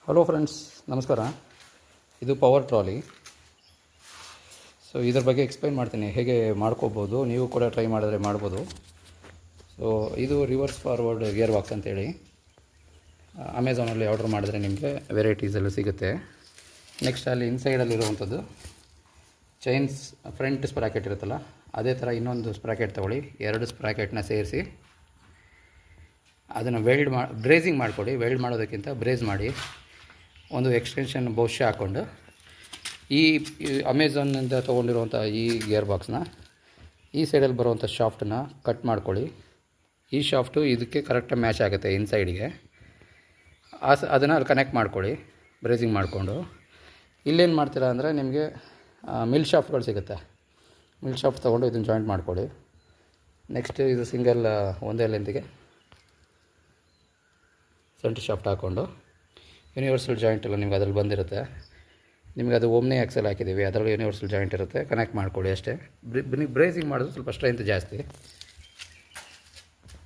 Hello friends, ನಮಸ್ಕಾರ. ಇದು power trolley. So ಇದ್ರ ಬಗ್ಗೆ ಎಕ್ಸ್ಪ್ಲೈನ್ ಮಾಡ್ತೀನಿ, ಹೇಗೆ ಮಾಡ್ಕೋಬೋದು. ನೀವು ಕೂಡ ಟ್ರೈ ಮಾಡಿದ್ರೆ ಮಾಡ್ಬೋದು. ಸೊ ಇದು ರಿವರ್ಸ್ ಫಾರ್ವರ್ಡ್ ಗೇರ್ ಬಾಕ್ಸ್ ಅಂತೇಳಿ ಅಮೆಝಾನಲ್ಲಿ ಆರ್ಡ್ರ್ ಮಾಡಿದ್ರೆ ನಿಮಗೆ ವೆರೈಟೀಸೆಲ್ಲ ಸಿಗುತ್ತೆ. ನೆಕ್ಸ್ಟ್ ಅಲ್ಲಿ ಇನ್ಸೈಡಲ್ಲಿರುವಂಥದ್ದು ಚೈನ್ಸ್ ಫ್ರಂಟ್ ಸ್ಪ್ರಾಕೆಟ್ ಇರುತ್ತಲ್ಲ, ಅದೇ ಥರ ಇನ್ನೊಂದು ಸ್ಪ್ರಾಕೆಟ್ ತೊಗೊಳ್ಳಿ. 2 ಸ್ಪ್ರಾಕೆಟ್ನ ಸೇರಿಸಿ ಅದನ್ನು ಬ್ರೇಸಿಂಗ್ ಮಾಡಿಕೊಡಿ. ವೆಲ್ಡ್ ಮಾಡೋದಕ್ಕಿಂತ ಬ್ರೇಸ್ ಮಾಡಿ ಒಂದು ಎಕ್ಸ್ಟೆನ್ಷನ್ ಬಹುಶಃ ಹಾಕ್ಕೊಂಡು ಈ ಅಮೆಝಾನಿಂದ ತೊಗೊಂಡಿರುವಂಥ ಈ ಗೇರ್ ಬಾಕ್ಸ್ನ ಈ ಸೈಡಲ್ಲಿ ಬರುವಂಥ ಶಾಫ್ಟನ್ನ ಕಟ್ ಮಾಡ್ಕೊಳ್ಳಿ. ಈ ಶಾಫ್ಟು ಇದಕ್ಕೆ ಕರೆಕ್ಟಾಗಿ ಮ್ಯಾಚ್ ಆಗುತ್ತೆ ಇನ್ಸೈಡ್ಗೆ. ಅದನ್ನು ಅಲ್ಲಿ ಕನೆಕ್ಟ್ ಮಾಡ್ಕೊಳ್ಳಿ ಬ್ರೇಸಿಂಗ್ ಮಾಡಿಕೊಂಡು. ಇಲ್ಲೇನು ಮಾಡ್ತೀರಾ ಅಂದರೆ ನಿಮಗೆ ಮಿಲ್ ಶಾಫ್ಟ್ಗಳು ಸಿಗುತ್ತೆ. ಮಿಲ್ ಶಾಫ್ಟ್ ತೊಗೊಂಡು ಇದನ್ನು ಜಾಯಿಂಟ್ ಮಾಡ್ಕೊಳ್ಳಿ. ನೆಕ್ಸ್ಟ್ ಇದು ಸಿಂಗಲ್ ಒಂದೇ ಲೆಂತಿಗೆ ಸೆಂಟರ್ ಶಾಫ್ಟ್ ಹಾಕ್ಕೊಂಡು ಯೂನಿವರ್ಸಲ್ ಜಾಯಿಂಟ್ ಎಲ್ಲ ನಿಮ್ಗೆ ಅದರಲ್ಲಿ ಬಂದಿರುತ್ತೆ. ನಿಮಗೆ ಅದು ಓಮ್ನಿ ಆಕ್ಸೆಲ್ ಹಾಕಿದ್ದೀವಿ, ಅದರಲ್ಲಿ ಯೂನಿವರ್ಸಲ್ ಜಾಯಿಂಟ್ ಇರುತ್ತೆ. ಕನೆಕ್ಟ್ ಮಾಡ್ಕೊಳ್ಳಿ ಅಷ್ಟೇ. ಬ್ರೇಸಿಂಗ್ ಮಾಡೋದು ಸ್ವಲ್ಪ ಸ್ಟ್ರೆಂತ್ ಜಾಸ್ತಿ.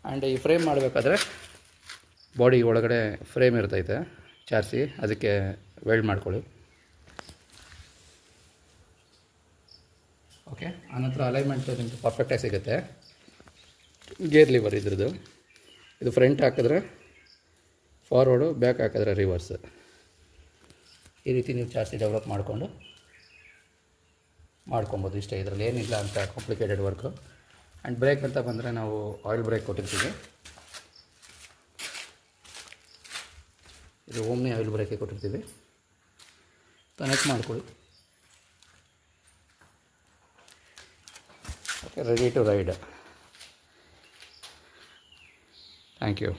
ಆ್ಯಂಡ್ ಈ ಫ್ರೇಮ್ ಮಾಡಬೇಕಾದ್ರೆ ಬಾಡಿ ಒಳಗಡೆ ಫ್ರೇಮ್ ಇರ್ತೈತೆ ಚಾರ್ಸಿ, ಅದಕ್ಕೆ ವೆಲ್ಡ್ ಮಾಡ್ಕೊಳ್ಳಿ. ಓಕೆ, ಆನಂತರ ಅಲೈನ್ಮೆಂಟ್ ನಿಮಗೆ ಪರ್ಫೆಕ್ಟಾಗಿ ಸಿಗುತ್ತೆ. ಗೇರ್ ಲಿವರ್ ಇದ್ರದ್ದು, ಇದು ಫ್ರಂಟ್ ಹಾಕಿದ್ರೆ ಫಾರ್ವರ್ಡು, ಬ್ಯಾಕ್ ಹಾಕಿದ್ರೆ ರಿವರ್ಸ್. ಈ ರೀತಿ ನೀವು ಚಾರ್ಸಿ ಡೆವಲಪ್ ಮಾಡ್ಕೊಬೋದು. ಇಷ್ಟೇ, ಇದರಲ್ಲಿ ಏನಿಲ್ಲ ಅಂತ ಕಾಂಪ್ಲಿಕೇಟೆಡ್ ವರ್ಕು. ಆ್ಯಂಡ್ ಬ್ರೇಕ್ ಅಂತ ಬಂದರೆ ನಾವು ಆಯಿಲ್ ಬ್ರೇಕ್ ಕೊಟ್ಟಿರ್ತೀವಿ. ಇದು ಓಮ್ನಿ ಆಯಿಲ್ ಬ್ರೇಕೆ ಕೊಟ್ಟಿರ್ತೀವಿ. ಕನೆಕ್ಟ್ ಮಾಡ್ಕೊಳ್ಳಿ. Okay, ready to ride. Thank you.